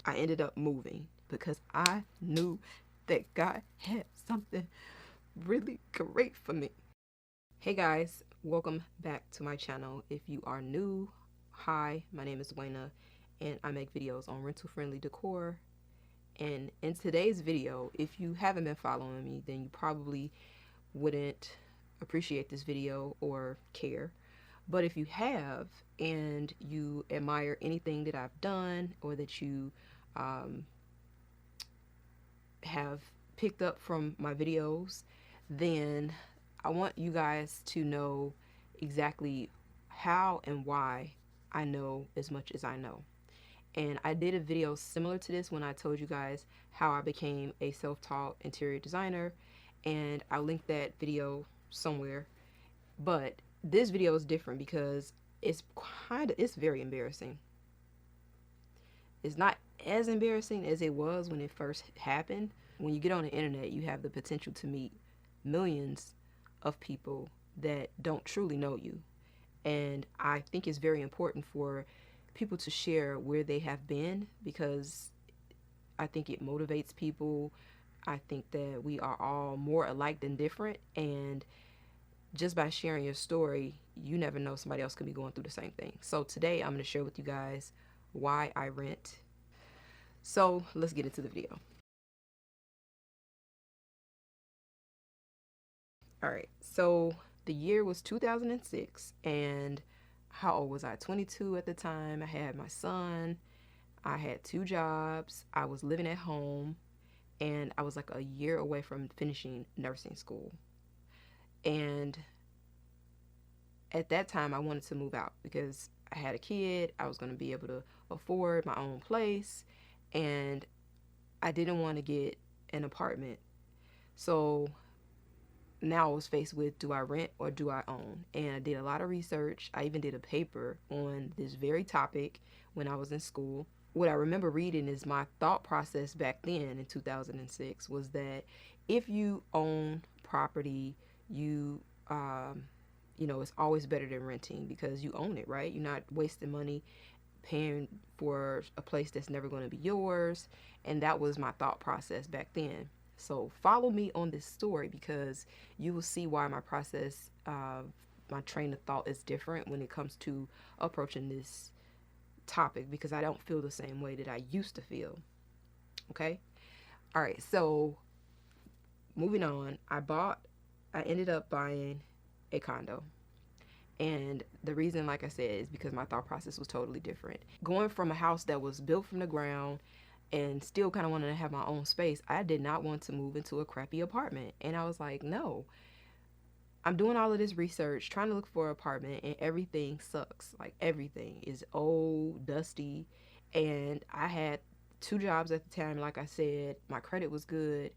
I ended up moving because I knew that God had something really great for me. Hey guys, welcome back to my channel. If you are new, hi, my name is Wayna and I make videos on rental friendly decor. And in today's video, if you haven't been following me, then you probably wouldn't appreciate this video or care. But if you have and you admire anything that I've done or that you have picked up from my videos, then I want you guys to know exactly how and why I know as much as I know. And I did a video similar to this when I told you guys how I became a self-taught interior designer, and I'll link that video somewhere. But this video is different because it's very embarrassing. It's not as embarrassing as it was when it first happened. When you get on the internet, you have the potential to meet millions of people that don't truly know you. And I think it's very important for people to share where they have been, because I think it motivates people. I think that we are all more alike than different, and just by sharing your story, you never know, somebody else could be going through the same thing. So today I'm going to share with you guys why I rent. So let's get into the video. All right, so the year was 2006, and how old was I? 22 at the time. I had my son. I had 2 jobs. I was living at home, and I was like a year away from finishing nursing school. And at that time, I wanted to move out because I had a kid. I was going to be able to afford my own place, and I didn't want to get an apartment. So now I was faced with, do I rent or do I own? And I did a lot of research. I even did a paper on this very topic when I was in school. What I remember reading is my thought process back then in 2006 was that if you own property, you know, it's always better than renting because you own it, right? You're not wasting money paying for a place that's never going to be yours. And that was my thought process back then. So follow me on this story because you will see why my process, my train of thought is different when it comes to approaching this topic, because I don't feel the same way that I used to feel. Okay? All right, so moving on, I ended up buying a condo. And the reason, like I said, is because my thought process was totally different. Going from a house that was built from the ground and still kind of wanted to have my own space, I did not want to move into a crappy apartment. And I was like, no. I'm doing all of this research, trying to look for an apartment, and everything sucks. Like, everything is old, dusty. And I had 2 jobs at the time, like I said. My credit was good,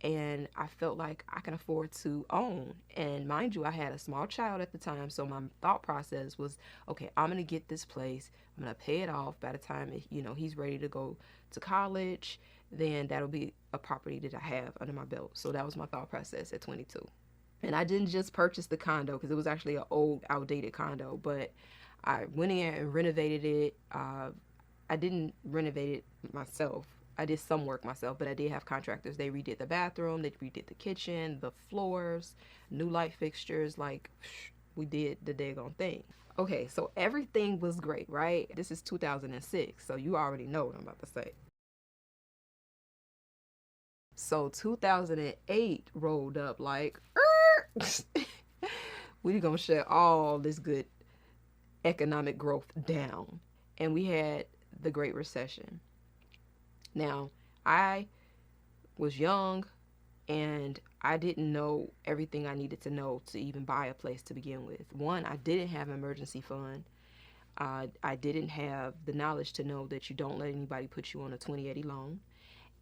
and I felt like I can afford to own. And mind you, I had a small child at the time, so my thought process was, okay, I'm gonna get this place, I'm gonna pay it off. By the time he's ready to go to college, then that'll be a property that I have under my belt. So that was my thought process at 22. And I didn't just purchase the condo because it was actually an old, outdated condo, but I went in and renovated it. I didn't renovate it myself. I did some work myself, but I did have contractors. They redid the bathroom, they redid the kitchen, the floors, new light fixtures. Like, we did the daggone thing. Okay, so everything was great, right? This is 2006, so you already know what I'm about to say. So 2008 rolled up like, we're gonna shut all this good economic growth down. And we had the Great Recession. Now, I was young and I didn't know everything I needed to know to even buy a place to begin with. One, I didn't have an emergency fund. I didn't have the knowledge to know that you don't let anybody put you on a 2080 loan.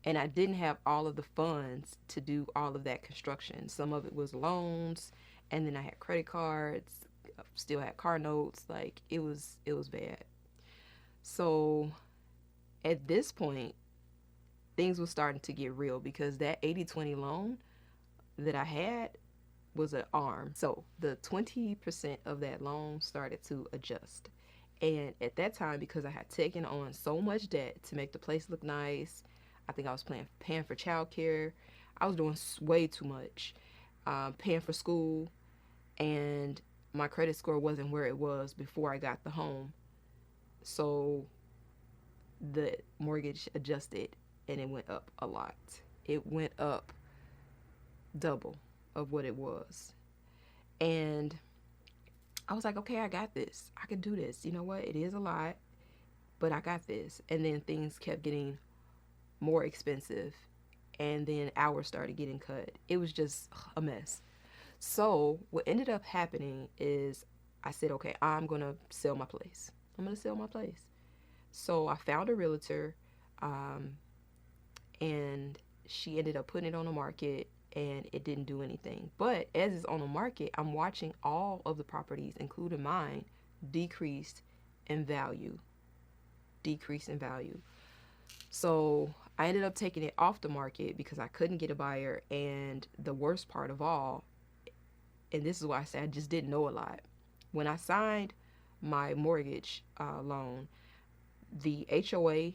And I didn't have all of the funds to do all of that construction. Some of it was loans, and then I had credit cards, still had car notes. Like, it was bad. So at this point, things were starting to get real because that 80-20 loan that I had was an arm. So the 20% of that loan started to adjust. And at that time, because I had taken on so much debt to make the place look nice, I think I was paying for childcare. I was doing way too much, paying for school, and my credit score wasn't where it was before I got the home. So the mortgage adjusted and it went up a lot. It went up double of what it was. And I was like, okay, I got this. I can do this. You know what? It is a lot, but I got this. And then things kept getting more expensive. And then hours started getting cut. It was just a mess. So what ended up happening is I said, okay, I'm going to sell my place. I'm going to sell my place. So I found a realtor, and she ended up putting it on the market, and it didn't do anything. But as it's on the market, I'm watching all of the properties, including mine, decrease in value. Decrease in value. So I ended up taking it off the market because I couldn't get a buyer. And the worst part of all, and this is why I said I just didn't know a lot. When I signed my mortgage loan, the HOA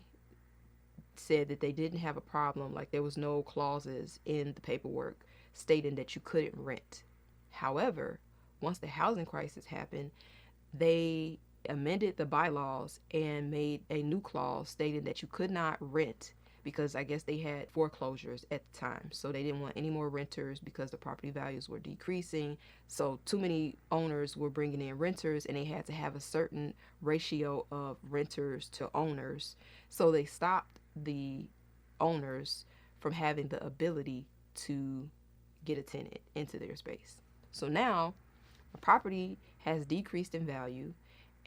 said that they didn't have a problem, like there was no clauses in the paperwork stating that you couldn't rent. However, once the housing crisis happened, they amended the bylaws and made a new clause stating that you could not rent, because I guess they had foreclosures at the time. So they didn't want any more renters because the property values were decreasing. So too many owners were bringing in renters, and they had to have a certain ratio of renters to owners. So they stopped the owners from having the ability to get a tenant into their space. So now my property has decreased in value,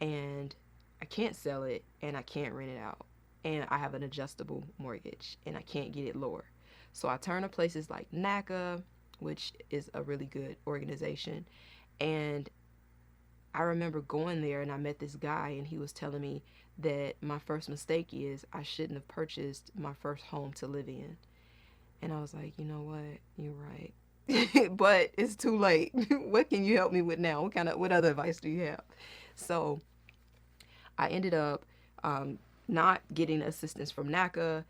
and I can't sell it, and I can't rent it out. And I have an adjustable mortgage, and I can't get it lower. So I turn to places like NACA, which is a really good organization. And I remember going there, and I met this guy, and he was telling me that my first mistake is I shouldn't have purchased my first home to live in. And I was like, you know what? You're right. But it's too late. What can you help me with now? What other advice do you have? So I ended up not getting assistance from NACA.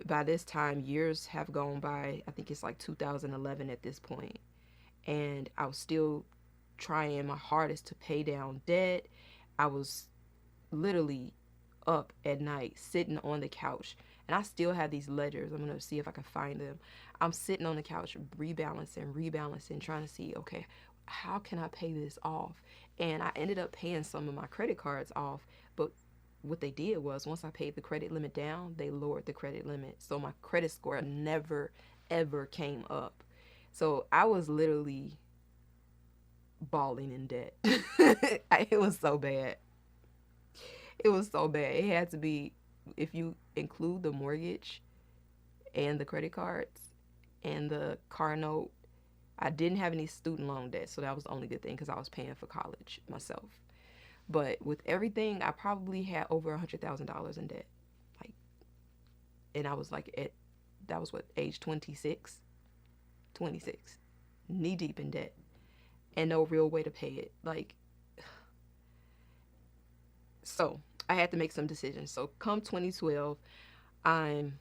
By this time, years have gone by. I think it's like 2011 at this point. And I was still trying my hardest to pay down debt. I was literally up at night, sitting on the couch. And I still have these ledgers. I'm going to see if I can find them. I'm sitting on the couch, rebalancing, trying to see, okay, how can I pay this off? And I ended up paying some of my credit cards off. But what they did was, once I paid the credit limit down, they lowered the credit limit. So my credit score never, ever came up. So I was literally balling in debt. It was so bad. It was so bad. It had to be, if you include the mortgage and the credit cards and the car note, I didn't have any student loan debt, so that was the only good thing because I was paying for college myself. But with everything, I probably had over $100,000 in debt. Like, and I was like that was what, age 26, knee deep in debt, and no real way to pay it. Like, so I had to make some decisions. So come 2012, I'm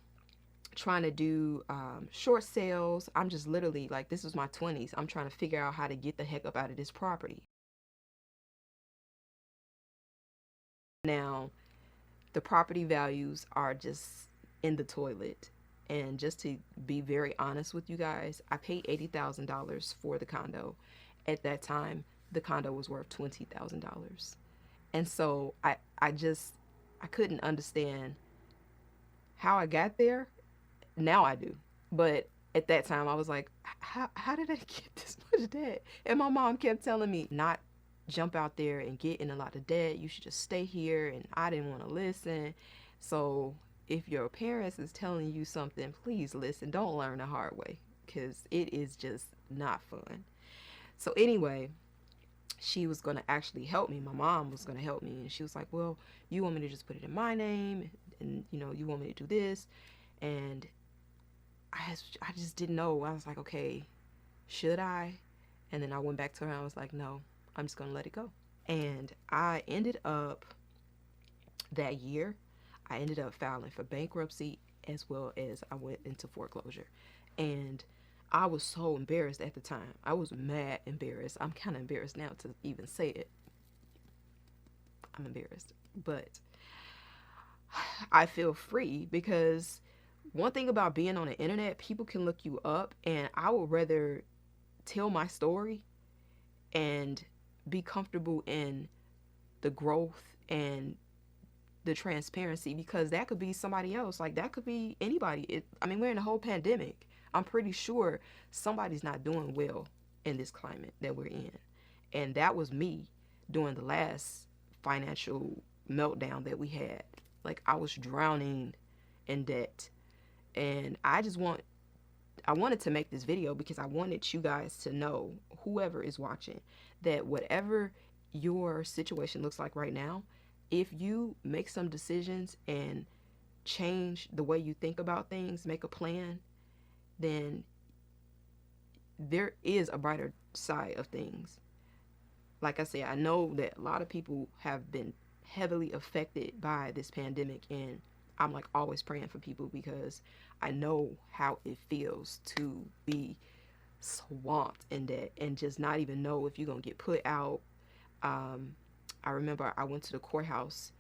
trying to do short sales. I'm just literally like, this was my 20s. I'm trying to figure out how to get the heck up out of this property. Now, the property values are just in the toilet. And just to be very honest with you guys, I paid $80,000 for the condo. At that time, the condo was worth $20,000. And so I couldn't understand how I got there. Now I do. But at that time, I was like, how did I get this much debt? And my mom kept telling me not jump out there and get in a lot of debt. You should just stay here. And I didn't want to listen. So if your parents is telling you something, please listen. Don't learn the hard way, because it is just not fun. So anyway, she was going to actually help me. My mom was going to help me. And she was like, well, you want me to just put it in my name? And, you want me to do this? And I just didn't know. I was like, okay, should I? And then I went back to her and I was like, no, I'm just going to let it go. And I ended up that year, I ended up filing for bankruptcy as well as I went into foreclosure. And I was so embarrassed at the time. I was mad embarrassed. I'm kind of embarrassed now to even say it. I'm embarrassed. But I feel free because one thing about being on the internet, people can look you up, and I would rather tell my story and be comfortable in the growth and the transparency, because that could be somebody else. Like, that could be anybody. I mean, we're in a whole pandemic. I'm pretty sure somebody's not doing well in this climate that we're in. And that was me during the last financial meltdown that we had. Like, I was drowning in debt. And I wanted to make this video because I wanted you guys to know, whoever is watching, that whatever your situation looks like right now, if you make some decisions and change the way you think about things, make a plan, then there is a brighter side of things. Like I said, I know that a lot of people have been heavily affected by this pandemic, and I'm like always praying for people because I know how it feels to be swamped in that and just not even know if you're gonna get put out. I remember I went to the courthouse.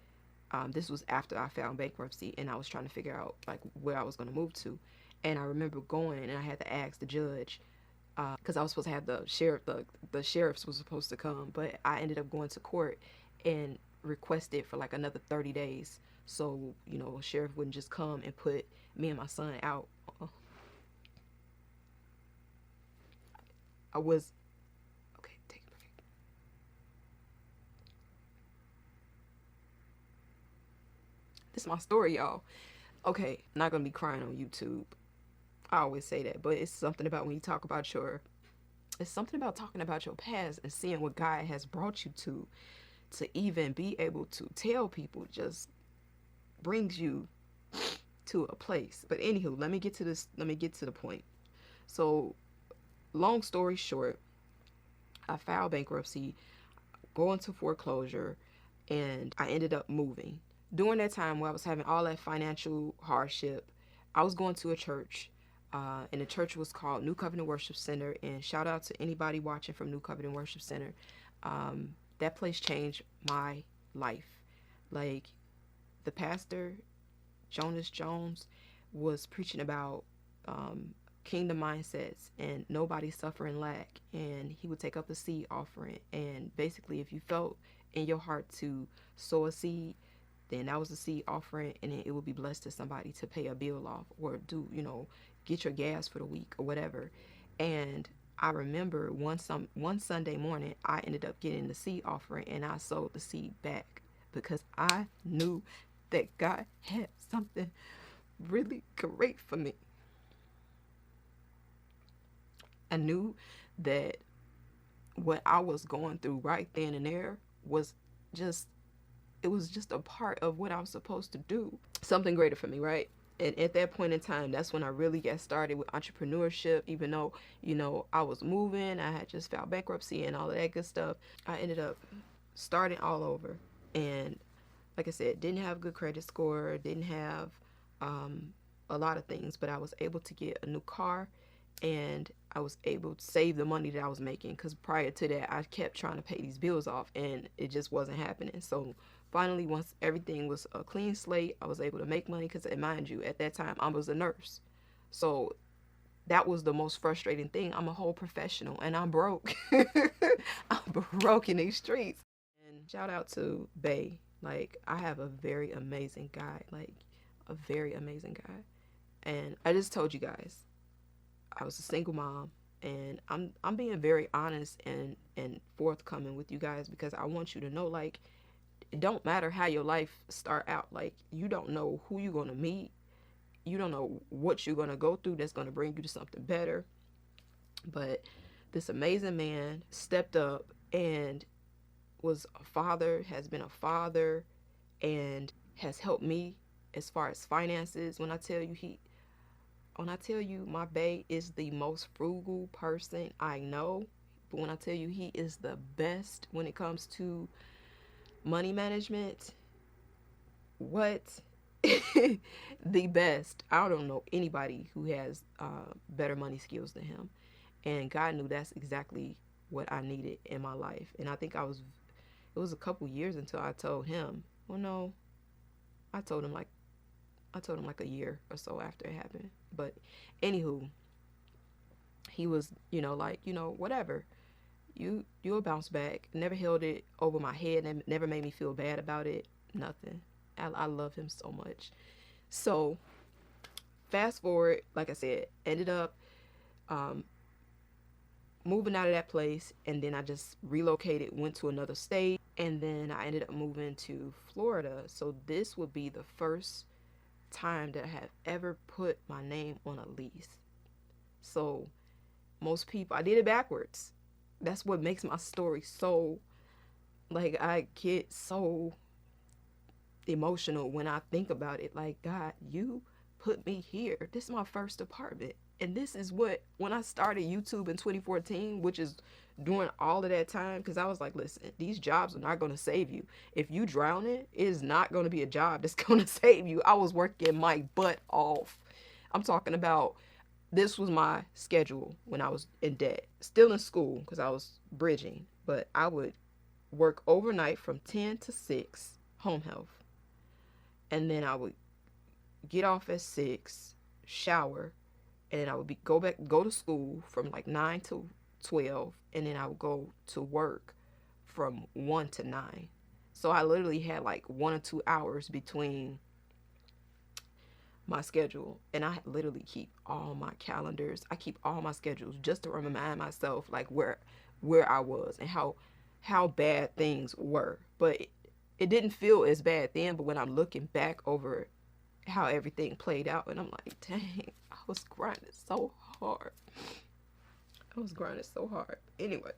This was after I filed bankruptcy, and I was trying to figure out like where I was gonna move to. And I remember going, and I had to ask the judge because I was supposed to have the sheriff. The sheriffs was supposed to come, but I ended up going to court and requested for like another 30 days. So, you know, a sheriff wouldn't just come and put me and my son out. I was, okay, take a break. This is my story, y'all. Okay, I'm not gonna be crying on YouTube. I always say that, but it's something about when you talk about it's something about talking about your past and seeing what God has brought you to even be able to tell people, just brings you to a place. But anywho, let me get to the point. So, long story short, I filed bankruptcy, go into foreclosure, and I ended up moving. During that time where I was having all that financial hardship, I was going to a church, and the church was called New Covenant Worship Center. And shout out to anybody watching from New Covenant Worship Center. That place changed my life. Like, the pastor, Jonas Jones, was preaching about kingdom mindsets and nobody suffering lack, and he would take up a seed offering, and basically if you felt in your heart to sow a seed, then that was a seed offering, and it would be blessed to somebody to pay a bill off or do, you know, get your gas for the week or whatever. And I remember one Sunday morning, I ended up getting the seed offering, and I sowed the seed back because I knew that God had something really great for me. I knew that what I was going through right then and there was just, it was just a part of what I was supposed to do. Something greater for me, right? And at that point in time, that's when I really got started with entrepreneurship. Even though, you know, I was moving, I had just filed bankruptcy and all of that good stuff, I ended up starting all over. And like I said, didn't have good credit score, didn't have a lot of things, but I was able to get a new car, and I was able to save the money that I was making, because prior to that, I kept trying to pay these bills off, and it just wasn't happening. So finally, once everything was a clean slate, I was able to make money, because mind you, at that time, I was a nurse. So that was the most frustrating thing. I'm a whole professional, and I'm broke. I'm broke in these streets. And shout out to Bay. Like, I have a very amazing guy, like a very amazing guy. And I just told you guys, I was a single mom, and I'm being very honest and forthcoming with you guys, because I want you to know, like, it don't matter how your life start out. Like, you don't know who you're going to meet. You don't know what you're going to go through that's going to bring you to something better. But this amazing man stepped up and was a father, has been a father, and has helped me as far as finances. When I tell you my bae is the most frugal person I know, but when I tell you he is the best when it comes to money management, what? The best. I don't know anybody who has better money skills than him. And God knew that's exactly what I needed in my life. And I think it was a couple years until I told him. Well, no, I told him like a year or so after it happened. But anywho, he was, like, whatever. You'll bounce back. Never held it over my head. Never made me feel bad about it. Nothing. I love him so much. So fast forward, like I said, ended up moving out of that place, and then I just relocated, went to another state, and then I ended up moving to Florida. So this would be the first time that I have ever put my name on a lease. So most people, I did it backwards. That's what makes my story so, like, I get so emotional when I think about it. Like, God, you put me here. This is my first apartment. And this is what, when I started YouTube in 2014, which is during all of that time, because I was like, listen, these jobs are not going to save you. If you drown it is not going to be a job that's going to save you. I was working my butt off. I'm talking about, this was my schedule when I was in debt. Still in school because I was bridging. But I would work overnight from 10 to 6, home health. And then I would get off at 6, shower, and then I would go to school from like 9 to 12, and then I would go to work from 1 to 9. So I literally had like 1 or 2 hours between my schedule, and I literally keep all my calendars. I keep all my schedules just to remind myself like where I was and how bad things were. But it didn't feel as bad then, but when I'm looking back over how everything played out, and I'm like, dang, I was grinding so hard. Anyway,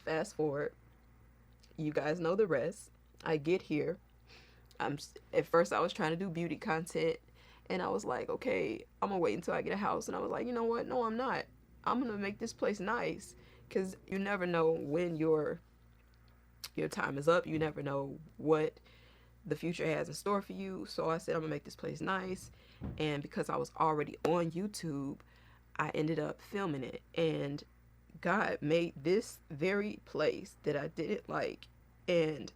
fast forward, you guys know the rest. I get here. At first I was trying to do beauty content, and I was like, okay, I'm gonna wait until I get a house. And I was like, you know what? No, I'm not. I'm gonna make this place nice, because you never know when your time is up. You never know what the future has in store for you. So I said, I'm gonna make this place nice. And because I was already on YouTube, I ended up filming it, and God made this very place that I didn't like, and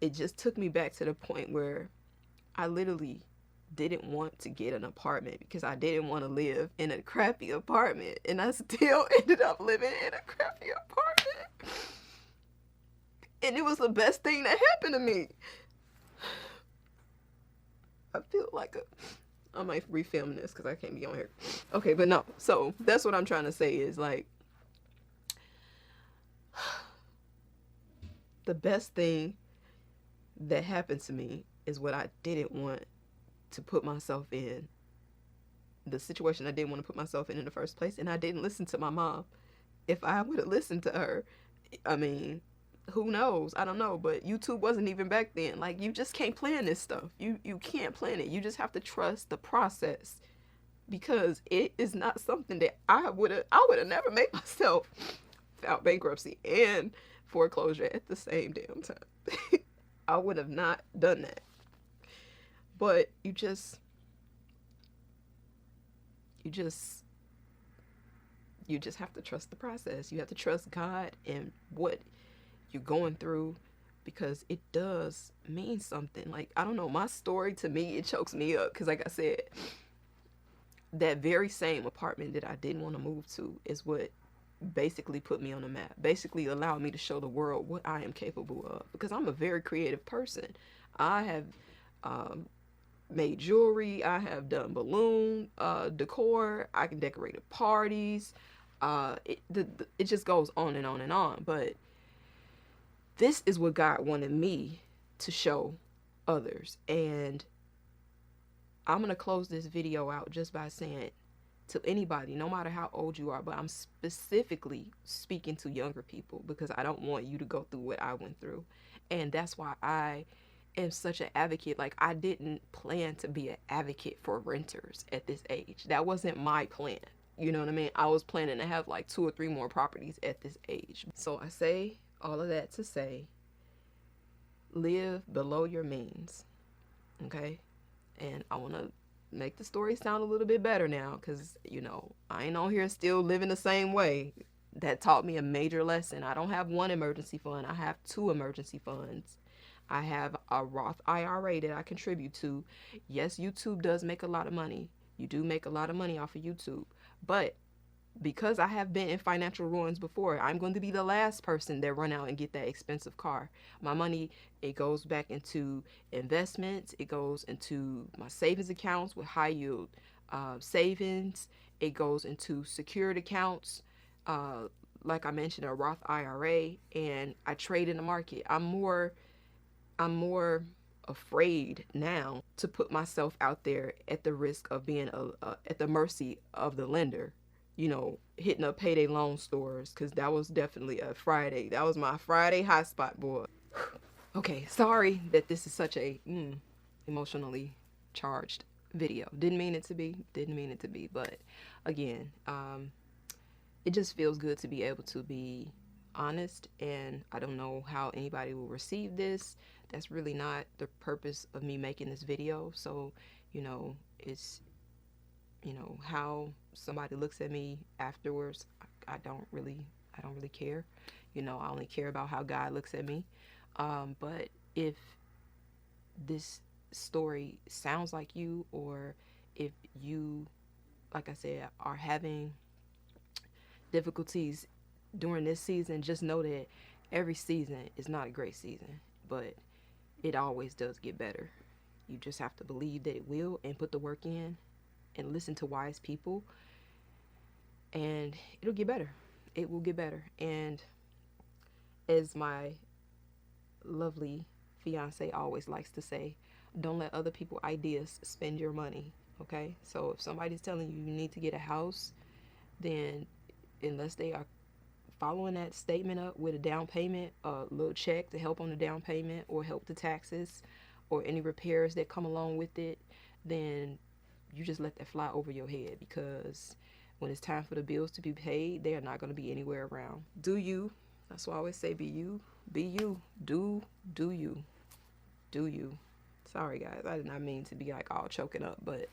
it just took me back to the point where I literally didn't want to get an apartment, because I didn't want to live in a crappy apartment, and I still ended up living in a crappy apartment. And it was the best thing that happened to me. I feel like I might refilm this because I can't be on here. Okay, but no. So that's what I'm trying to say is, like, the best thing that happened to me is what I didn't want to put myself in. The situation I didn't want to put myself in the first place. And I didn't listen to my mom. If I would have listened to her, I mean, who knows? I don't know. But YouTube wasn't even back then. Like, you just can't plan this stuff. You can't plan it. You just have to trust the process, because it is not something that I would have never made myself out bankruptcy and foreclosure at the same damn time. I would have not done that. But you just have to trust the process. You have to trust God and what you're going through, because it does mean something. Like, I don't know, my story, to me, it chokes me up, because like I said, that very same apartment that I didn't want to move to is what basically put me on the map, basically allowed me to show the world what I am capable of, because I'm a very creative person. I have made jewelry, I have done balloon decor, I can decorate parties, it just goes on and on and on. But this is what God wanted me to show others. And I'm going to close this video out just by saying to anybody, no matter how old you are, but I'm specifically speaking to younger people, because I don't want you to go through what I went through. And that's why I am such an advocate. Like, I didn't plan to be an advocate for renters at this age. That wasn't my plan. You know what I mean? I was planning to have like 2 or 3 more properties at this age. So I say all of that to say, live below your means, okay? And I want to make the story sound a little bit better now, because, you know, I ain't on here still living the same way. That taught me a major lesson. I don't have one emergency fund. I have 2 emergency funds. I have a Roth IRA that I contribute to. Yes, YouTube does make a lot of money. You do make a lot of money off of YouTube. But because I have been in financial ruins before, I'm going to be the last person that run out and get that expensive car. My money, it goes back into investments. It goes into my savings accounts with high yield savings. It goes into secured accounts. Like I mentioned, a Roth IRA, and I trade in the market. I'm more afraid now to put myself out there at the risk of being at the mercy of the lender. You know, hitting up payday loan stores, because that was definitely a Friday. That was my Friday hotspot, boy. Okay, sorry that this is such a emotionally charged video. Didn't mean it to be, but again, it just feels good to be able to be honest, and I don't know how anybody will receive this. That's really not the purpose of me making this video. So, you know, it's, you know, how somebody looks at me afterwards, I don't really care. You know, I only care about how God looks at me. But if this story sounds like you, or if you, like I said, are having difficulties during this season, just know that every season is not a great season, but it always does get better. You just have to believe that it will, and put the work in, and listen to wise people, and it'll get better. It will get better. And as my lovely fiance always likes to say, don't let other people's ideas spend your money, okay? So if somebody's telling you you need to get a house, then unless they are following that statement up with a down payment, a little check to help on the down payment, or help the taxes, or any repairs that come along with it, then you just let that fly over your head, because when it's time for the bills to be paid, they are not going to be anywhere around. Do you. That's why I always say, be you. Be you. Do you. Do you. Sorry, guys. I did not mean to be like all choking up, but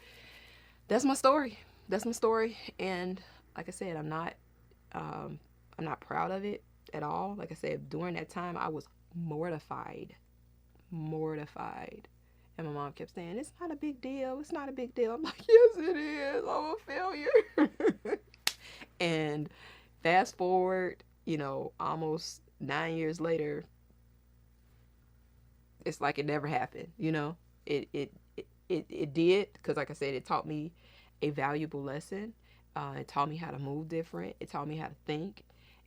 that's my story. That's my story. And like I said, I'm not proud of it at all. Like I said, during that time, I was mortified. And my mom kept saying, it's not a big deal. It's not a big deal. I'm like, yes, it is. I'm a failure. And fast forward, you know, almost 9 years later, it's like it never happened. You know, it did, because like I said, it taught me a valuable lesson. It taught me how to move different. It taught me how to think,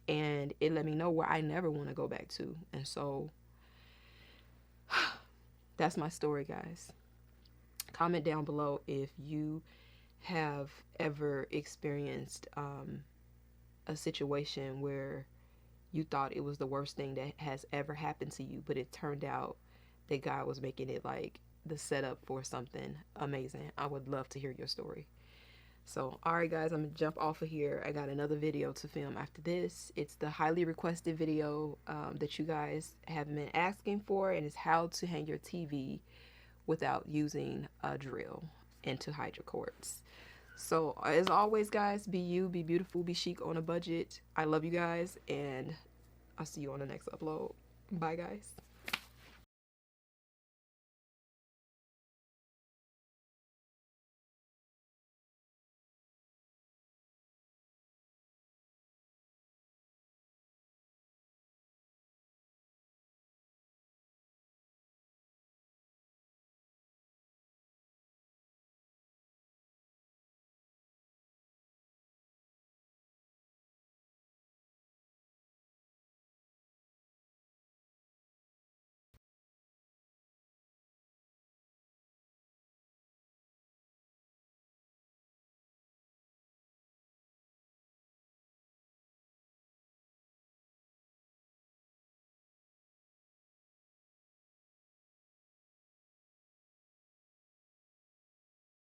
and it let me know where I never want to go back to. And so that's my story, guys. Comment down below if you have ever experienced a situation where you thought it was the worst thing that has ever happened to you, but it turned out that God was making it like the setup for something amazing. I would love to hear your story. So, alright guys, I'm going to jump off of here. I got another video to film after this. It's the highly requested video that you guys have been asking for, and it's how to hang your TV without using a drill and to hide your cords. So, as always guys, be you, be beautiful, be chic on a budget. I love you guys, and I'll see you on the next upload. Bye guys.